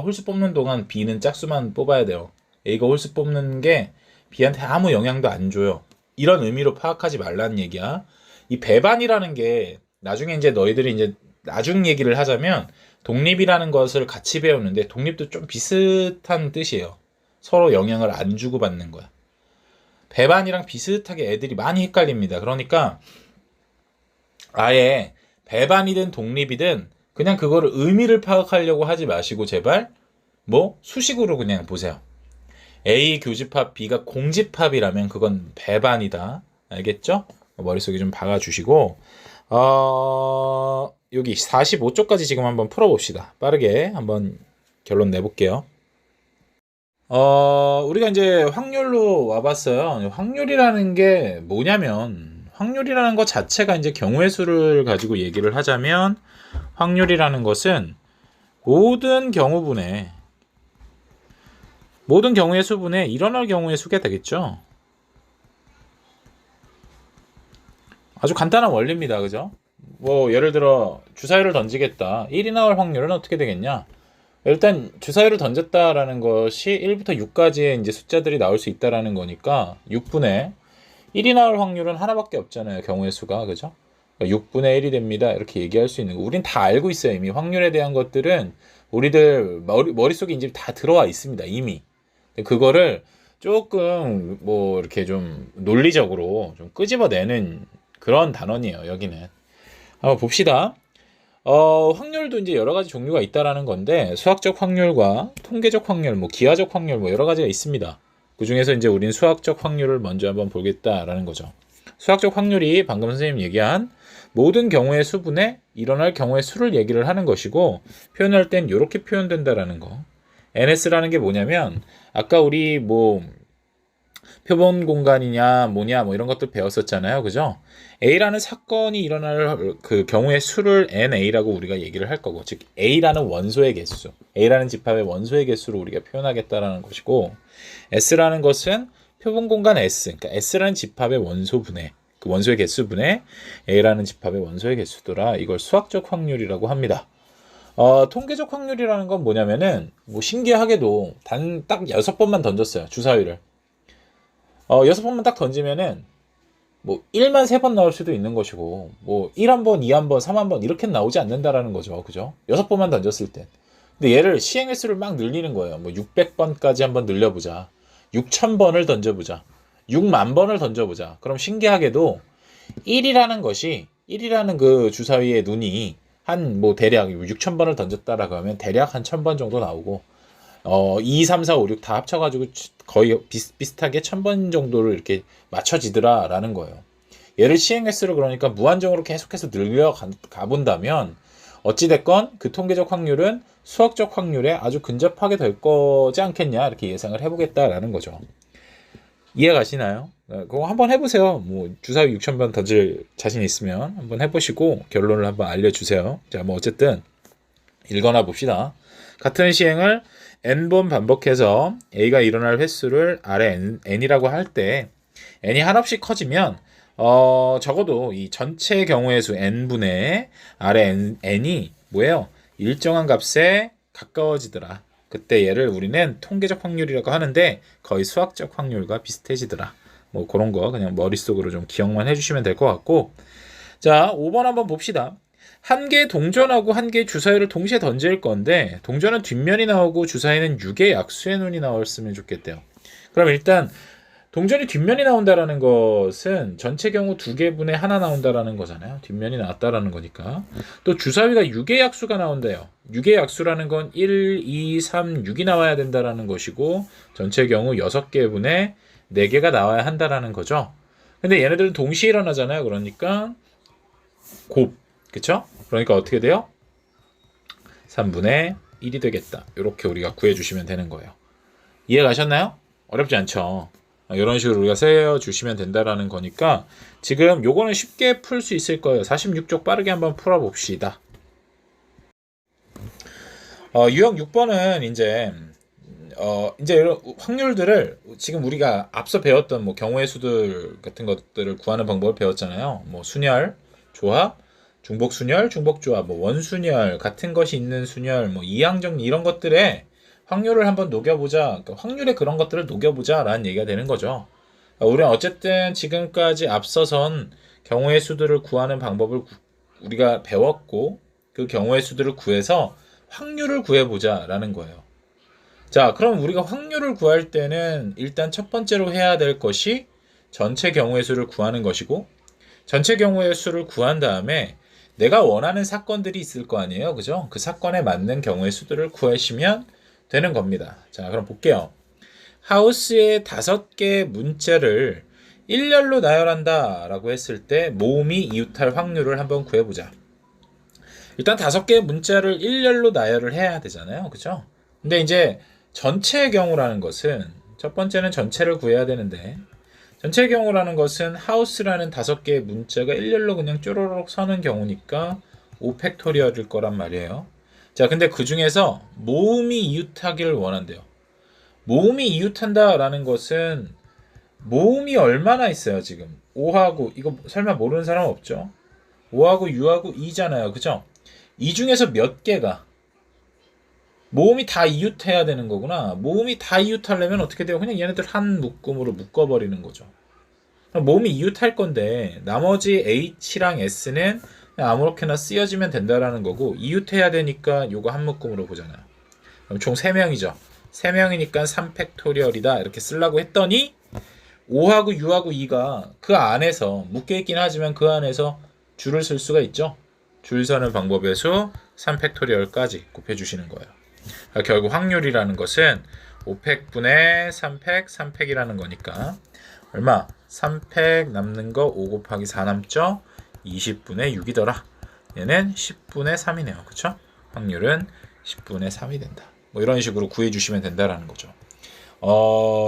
홀수 뽑는 동안 B는 짝수만 뽑아야 돼요. A가 홀수 뽑는 게 B한테 아무 영향도 안 줘요. 이런 의미로 파악하지 말라는 얘기야. 이 배반이라는 게 나중에 이제 너희들이 이제 나중 얘기를 하자면 독립이라는 것을 같이 배우는데 독립도 좀 비슷한 뜻이에요. 서로 영향을 안 주고 받는 거야. 배반이랑 비슷하게 애들이 많이 헷갈립니다. 그러니까 아예 배반이든 독립이든 그냥 그거를 의미를 파악하려고 하지 마시고 제발 뭐 수식으로 그냥 보세요. A 교집합 B가 공집합이라면 그건 배반이다. 알겠죠? 머릿속에 좀 박아주시고 여기 45쪽까지 지금 한번 풀어봅시다. 빠르게 한번 결론 내볼게요. 우리가 이제 확률로 와봤어요. 확률이라는 게 뭐냐면 확률이라는 것 자체가 이제 경우의 수를 가지고 얘기를 하자면 확률이라는 것은 모든 경우의 수분에 일어날 경우의 수가 되겠죠. 아주 간단한 원리입니다. 그죠? 뭐 예를 들어 주사위를 던지겠다. 1이 나올 확률은 어떻게 되겠냐? 일단 주사위를 던졌다라는 것이 1부터 6까지의 이제 숫자들이 나올 수 있다라는 거니까 6분의 1이 나올 확률은 하나밖에 없잖아요. 경우의 수가. 그죠? 6분의 1이 됩니다. 이렇게 얘기할 수 있는 거. 우린 다 알고 있어요. 이미 확률에 대한 것들은 우리들 머릿속에 이제 다 들어와 있습니다. 이미. 그거를 조금 뭐 이렇게 좀 논리적으로 좀 끄집어내는 그런 단원이에요. 여기는. 한번 봅시다. 확률도 이제 여러 가지 종류가 있다라는 건데 수학적 확률과 통계적 확률, 뭐 기하적 확률 뭐 여러 가지가 있습니다. 그 중에서 이제 우린 수학적 확률을 먼저 한번 보겠다라는 거죠. 수학적 확률이 방금 선생님 얘기한 모든 경우의 수분에 일어날 경우의 수를 얘기를 하는 것이고 표현할 땐 이렇게 표현된다라는 거. NS라는 게 뭐냐면 아까 우리 뭐 표본 공간이냐 뭐냐 뭐 이런 것들 배웠었잖아요. 그죠? A라는 사건이 일어날 그 경우의 수를 NA라고 우리가 얘기를 할 거고 즉 A라는 원소의 개수, A라는 집합의 원소의 개수로 우리가 표현하겠다라는 것이고 S라는 것은 표본 공간 S, 그러니까 S라는 집합의 원소분의 그 원소의 개수분의 A라는 집합의 원소의 개수더라. 이걸 수학적 확률이라고 합니다. 통계적 확률이라는 건 뭐냐면은 뭐 신기하게도 단 딱 6번만 던졌어요. 주사위를. 6번만 딱 던지면은 뭐 1만 3번 나올 수도 있는 것이고 뭐 1 한 번, 2 한 번, 3 한 번 이렇게 나오지 않는다라는 거죠. 그죠? 6번만 던졌을 때. 근데 얘를 시행 횟수를 막 늘리는 거예요. 뭐 600번까지 한번 늘려보자. 6,000번을 던져보자. 6만 번을 던져보자. 그럼 신기하게도 1이라는 그 주사위의 눈이 한 뭐 대략 6,000번을 던졌다라고 하면 대략 한 1,000번 정도 나오고 2, 3, 4, 5, 6 다 합쳐가지고 거의 비슷하게 1,000번 정도를 이렇게 맞춰지더라라는 거예요. 얘를 시행 횟수를 그러니까 무한정으로 계속해서 늘려 가본다면 어찌됐건 그 통계적 확률은 수학적 확률에 아주 근접하게 될 거지 않겠냐 이렇게 예상을 해보겠다라는 거죠. 이해 가시나요? 그거 한번 해보세요. 뭐 주사위 6,000번 던질 자신 있으면 한번 해보시고 결론을 한번 알려주세요. 자, 뭐 어쨌든 읽어나 봅시다. 같은 시행을 n번 반복해서 a가 일어날 횟수를 아래 n이라고 할 때 n이 한없이 커지면 적어도 이 전체 경우의 수 n분의 아래 n이 뭐예요? 일정한 값에 가까워지더라. 그때 얘를 우리는 통계적 확률이라고 하는데 거의 수학적 확률과 비슷해지더라. 뭐 그런 거 그냥 머릿속으로 좀 기억만 해주시면 될 것 같고 자 5번 한번 봅시다. 한 개의 동전하고 한 개의 주사위를 동시에 던질 건데 동전은 뒷면이 나오고 주사위는 6의 약수의 눈이 나왔으면 좋겠대요. 그럼 일단 동전이 뒷면이 나온다라는 것은 전체 경우 2개분의 하나 나온다라는 거잖아요. 뒷면이 나왔다라는 거니까. 또 주사위가 6의 약수가 나온대요. 6의 약수라는 건 1, 2, 3, 6이 나와야 된다라는 것이고 전체 경우 6개분의 4개가 나와야 한다라는 거죠. 근데 얘네들은 동시에 일어나잖아요. 그러니까 곱, 그쵸? 그러니까 어떻게 돼요? 3분의 1이 되겠다. 이렇게 우리가 구해주시면 되는 거예요. 이해 가셨나요? 어렵지 않죠? 이런 식으로 우리가 세어주시면 된다라는 거니까 지금 요거는 쉽게 풀 수 있을 거예요. 46쪽 빠르게 한번 풀어봅시다. 유형 6번은 이제 이런 확률들을 지금 우리가 앞서 배웠던 뭐 경우의 수들 같은 것들을 구하는 방법을 배웠잖아요. 뭐 순열, 조합, 중복 순열, 중복 조합, 뭐 원순열 같은 것이 있는 순열, 뭐 이항정리 이런 것들에 확률을 한번 녹여보자. 그러니까 확률의 그런 것들을 녹여보자라는 얘기가 되는 거죠. 우리는 어쨌든 지금까지 앞서선 경우의 수들을 구하는 방법을 우리가 배웠고 그 경우의 수들을 구해서 확률을 구해보자라는 거예요. 자, 그럼 우리가 확률을 구할 때는 일단 첫 번째로 해야 될 것이 전체 경우의 수를 구하는 것이고 전체 경우의 수를 구한 다음에 내가 원하는 사건들이 있을 거 아니에요. 그죠? 그 사건에 맞는 경우의 수들을 구하시면 되는 겁니다. 자, 그럼 볼게요. 하우스의 5개 문자를 일렬로 나열한다 라고 했을 때 모음이 이웃할 확률을 한번 구해보자. 일단 5개의 문자를 일렬로 나열을 해야 되잖아요. 그죠? 근데 이제 전체의 경우라는 것은, 첫 번째는 전체를 구해야 되는데, 전체의 경우라는 것은 하우스라는 5개의 문자가 일렬로 그냥 쪼로록 서는 경우니까 5팩토리얼일 거란 말이에요. 자, 근데 그 중에서 모음이 이웃하기를 원한대요. 모음이 이웃한다라는 것은 모음이 얼마나 있어요, 지금? 5하고, 이거 설마 모르는 사람 없죠? 5하고 6하고 2잖아요. 그죠? 이 중에서 몇 개가 모음이 다 이웃해야 되는 거구나. 모음이 다 이웃하려면 어떻게 돼요? 그냥 얘네들 한 묶음으로 묶어버리는 거죠. 모음이 이웃할 건데 나머지 H랑 S는 아무렇게나 쓰여지면 된다라는 거고, 이웃해야 되니까 요거 한 묶음으로 보잖아요. 그럼 총 3명이죠. 3명이니까 3팩토리얼이다 이렇게 쓰려고 했더니 5하고 6하고 2가 그 안에서 묶여있긴 하지만 그 안에서 줄을 쓸 수가 있죠. 줄 서는 방법의 수 3팩토리얼까지 곱해주시는 거예요. 그러니까 결국 확률이라는 것은 5팩분의 3팩, 3팩이라는 거니까 얼마? 3팩 남는 거 5 곱하기 4 남죠? 20분의 6이더라. 얘는 10분의 3이네요. 그쵸? 확률은 10분의 3이 된다. 뭐 이런 식으로 구해주시면 된다라는 거죠.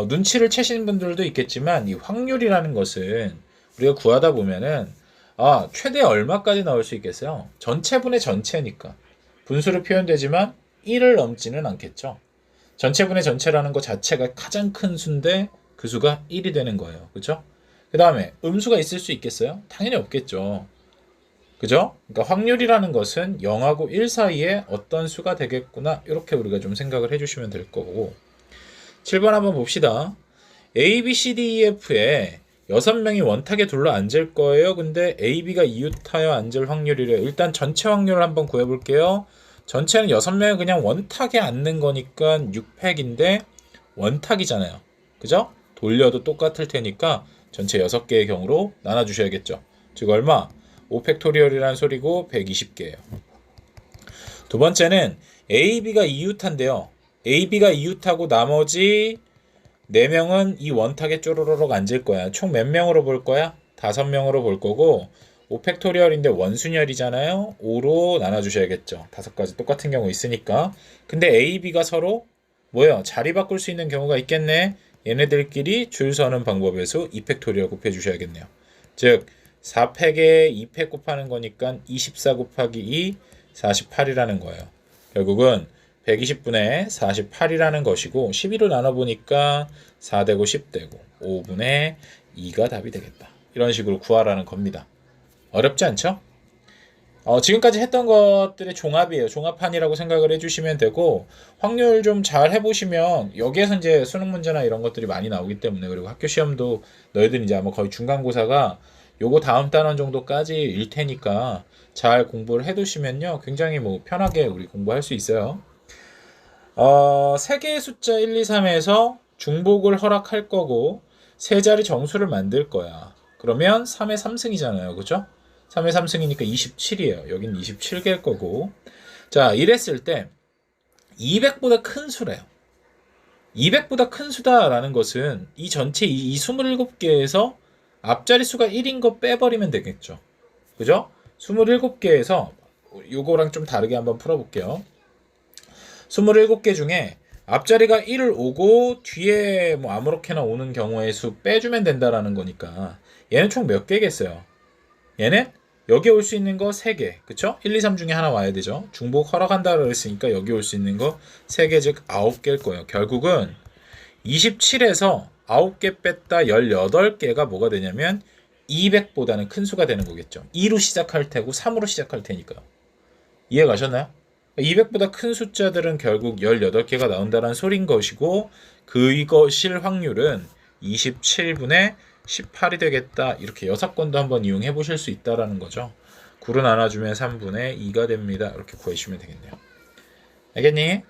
눈치를 채시는 분들도 있겠지만 이 확률이라는 것은 우리가 구하다 보면은 최대 얼마까지 나올 수 있겠어요? 전체분의 전체니까 분수로 표현되지만 1을 넘지는 않겠죠. 전체분의 전체라는 것 자체가 가장 큰 수인데 그 수가 1이 되는 거예요. 그죠? 그 다음에 음수가 있을 수 있겠어요? 당연히 없겠죠. 그죠? 그러니까 확률이라는 것은 0하고 1 사이에 어떤 수가 되겠구나, 이렇게 우리가 좀 생각을 해주시면 될 거고. 7번 한번 봅시다. A, B, C, D, E, F에 6명이 원탁에 둘러 앉을 거예요. 근데 A, B가 이웃하여 앉을 확률이래요. 일단 전체 확률을 한번 구해볼게요. 전체는 6명이 그냥 원탁에 앉는 거니까 6팩인데 원탁이잖아요. 그죠? 돌려도 똑같을 테니까 전체 6개의 경우로 나눠주셔야겠죠. 즉 얼마? 5팩토리얼이라는 소리고 120개예요. 두 번째는 A, B가 이웃한데요. A, B가 이웃하고 나머지 4명은 이 원탁에 쪼로로록 앉을 거야. 총 몇 명으로 볼 거야? 5명으로 볼 거고 5팩토리얼인데 원순열이잖아요. 5로 나눠주셔야겠죠. 5가지 똑같은 경우 있으니까. 근데 A, B가 서로 뭐예요? 자리 바꿀 수 있는 경우가 있겠네. 얘네들끼리 줄 서는 방법에서 2팩토리얼 곱해주셔야겠네요. 즉 4팩에 2팩 곱하는 거니까 24 곱하기 2, 48이라는 거예요. 결국은 120분의 48이라는 것이고 12로 나눠보니까 4되고 10되고 5분의 2가 답이 되겠다. 이런 식으로 구하라는 겁니다. 어렵지 않죠? 지금까지 했던 것들의 종합이에요. 종합판이라고 생각을 해주시면 되고, 확률 좀 잘 해보시면 여기에서 이제 수능 문제나 이런 것들이 많이 나오기 때문에, 그리고 학교 시험도 너희들 이제 아마 거의 중간고사가 요거 다음 단원 정도까지일 테니까 잘 공부를 해두시면요 굉장히 뭐 편하게 우리 공부할 수 있어요. 3개의 숫자 1, 2, 3에서 중복을 허락할 거고 3자리 정수를 만들 거야. 그러면 3의 3승이잖아요. 그죠? 3의 3승이니까 27이에요. 여긴 27개일 거고. 자, 이랬을 때 200보다 큰 수래요. 200보다 큰 수다라는 것은 이 전체 이 27개에서 앞자리 수가 1인 거 빼버리면 되겠죠. 그죠? 27개에서 요거랑 좀 다르게 한번 풀어볼게요. 27개 중에 앞자리가 1을 오고 뒤에 뭐 아무렇게나 오는 경우의 수 빼주면 된다라는 거니까 얘는 총 몇 개겠어요? 얘는 여기 올 수 있는 거 3개. 그쵸? 1, 2, 3 중에 하나 와야 되죠. 중복 허락한다고 했으니까 여기 올 수 있는 거 3개, 즉 9개일 거예요. 결국은 27에서 9개 뺐다 18개가 뭐가 되냐면 200보다는 큰 수가 되는 거겠죠. 2로 시작할 테고 3으로 시작할 테니까요. 이해 가셨나요? 200보다 큰 숫자들은 결국 18개가 나온다는 소린 것이고 그것일 확률은 27분의 18이 되겠다. 이렇게 6건도 한번 이용해 보실 수 있다라는 거죠. 9로 나눠주면 3분의 2가 됩니다. 이렇게 구해주시면 되겠네요. 알겠니?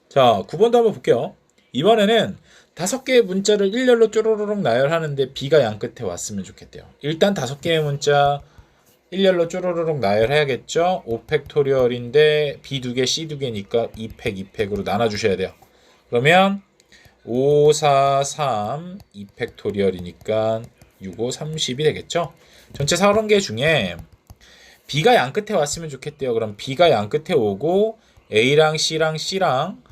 자, 9번도 한번 볼게요. 이번에는 5개의 문자를 일렬로 쪼로로록 나열하는데 B가 양 끝에 왔으면 좋겠대요. 일단 5개의 문자 일렬로 쪼로로록 나열해야겠죠. 5팩토리얼인데 B 2개, C 2개니까 2팩, 2팩으로 나눠주셔야 돼요. 그러면 5, 4, 3, 2팩토리얼이니까 6, 5, 30이 되겠죠? 전체 30개 중에 B가 양 끝에 왔으면 좋겠대요. 그럼 B가 양 끝에 오고 A랑 C랑 C랑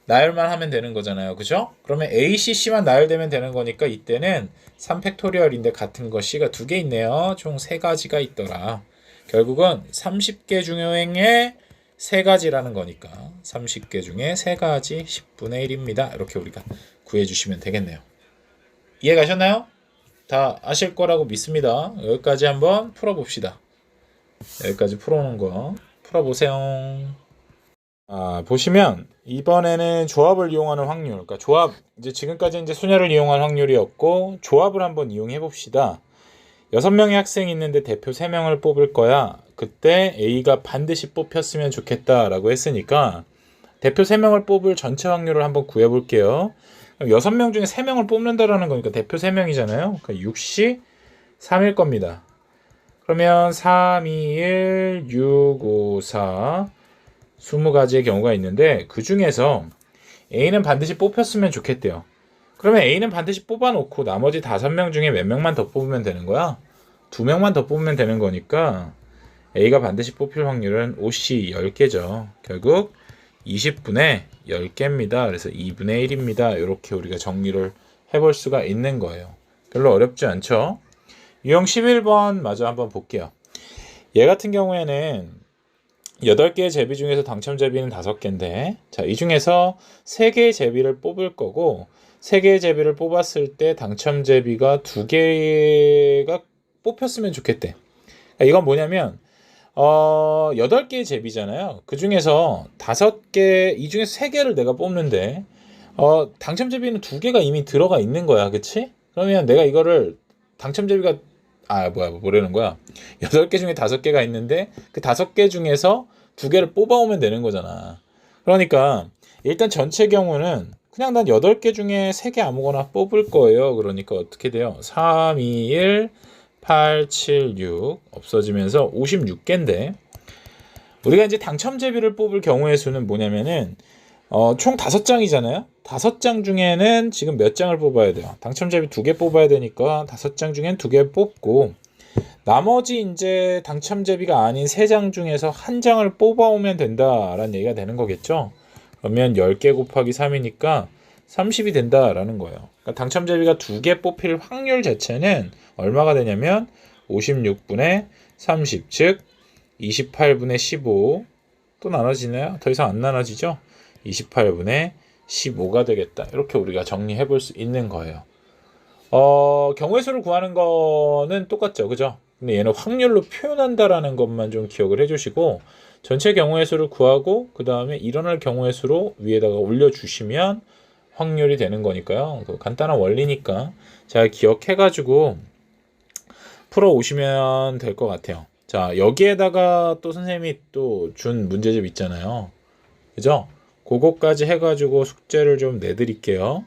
나열만 하면 되는 거잖아요. 그죠? 그러면 A, C, C만 나열되면 되는 거니까 이때는 3팩토리얼인데 같은 거 C가 2개 있네요. 총 3가지가 있더라. 결국은 30개 중에 3가지라는 거니까 30개 중에 3가지 10분의 1입니다. 이렇게 우리가 구해주시면 되겠네요. 이해 가셨나요? 다 아실 거라고 믿습니다. 여기까지 한번 풀어봅시다. 여기까지 풀어놓은 거 풀어보세요. 보시면 이번에는 조합을 이용하는 확률, 그러니까 조합, 이제 지금까지 이제 순열을 이용한 확률이었고 조합을 한번 이용해 봅시다. 6명의 학생이 있는데 대표 3명을 뽑을 거야. 그때 A가 반드시 뽑혔으면 좋겠다라고 했으니까 대표 3명을 뽑을 전체 확률을 한번 구해 볼게요. 6명 중에 3명을 뽑는다라는 거니까 대표 3명이잖아요. 그러니까 6시 3일 겁니다. 그러면 3, 2, 1, 6, 5, 4 20가지의 경우가 있는데 그 중에서 A는 반드시 뽑혔으면 좋겠대요. 그러면 A는 반드시 뽑아놓고 나머지 5명 중에 몇 명만 더 뽑으면 되는 거야? 2명만 더 뽑으면 되는 거니까 A가 반드시 뽑힐 확률은 OC 10개죠. 결국 20분의 10개입니다. 그래서 2분의 1입니다. 이렇게 우리가 정리를 해볼 수가 있는 거예요. 별로 어렵지 않죠? 유형 11번 마저 한번 볼게요. 얘 같은 경우에는 8개의 제비 중에서 당첨 제비는 5개인데 자, 이 중에서 3개의 제비를 뽑을 거고 3개의 제비를 뽑았을 때 당첨 제비가 2개가 뽑혔으면 좋겠대. 이건 뭐냐면 8개의 제비잖아요. 그 중에서 5개, 이 중에서 3개를 내가 뽑는데 당첨 제비는 2개가 이미 들어가 있는 거야. 그치? 그러면 내가 이거를 당첨 제비가 뭐라는 거야? 8개 중에 5개가 있는데 그 5개 중에서 2개를 뽑아오면 되는 거잖아. 그러니까 일단 전체 경우는 그냥 난 8개 중에 3개 아무거나 뽑을 거예요. 그러니까 어떻게 돼요? 3, 2, 1, 8, 7, 6 없어지면서 56개인데 우리가 이제 당첨 제비를 뽑을 경우의 수는 뭐냐면은 총 5장이잖아요. 5장 중에는 지금 몇 장을 뽑아야 돼요? 당첨 제비 2개 뽑아야 되니까 5장 중엔 2개 뽑고 나머지 이제 당첨 제비가 아닌 3장 중에서 1장을 뽑아오면 된다라는 얘기가 되는 거겠죠. 그러면 10개 곱하기 3이니까 30이 된다라는 거예요. 그러니까 당첨 제비가 2개 뽑힐 확률 자체는 얼마가 되냐면 56분의 30, 즉 28분의 15 또 나눠지나요? 더 이상 안 나눠지죠? 28분의 15가 되겠다. 이렇게 우리가 정리해 볼 수 있는 거예요. 경우의 수를 구하는 거는 똑같죠. 그죠? 근데 얘는 확률로 표현한다라는 것만 좀 기억을 해주시고 전체 경우의 수를 구하고 그 다음에 일어날 경우의 수로 위에다가 올려주시면 확률이 되는 거니까요. 간단한 원리니까 잘 기억해가지고 풀어오시면 될 것 같아요. 자, 여기에다가 또 선생님이 또 준 문제집 있잖아요. 그죠? 그거까지 해가지고 숙제를 좀 내드릴게요.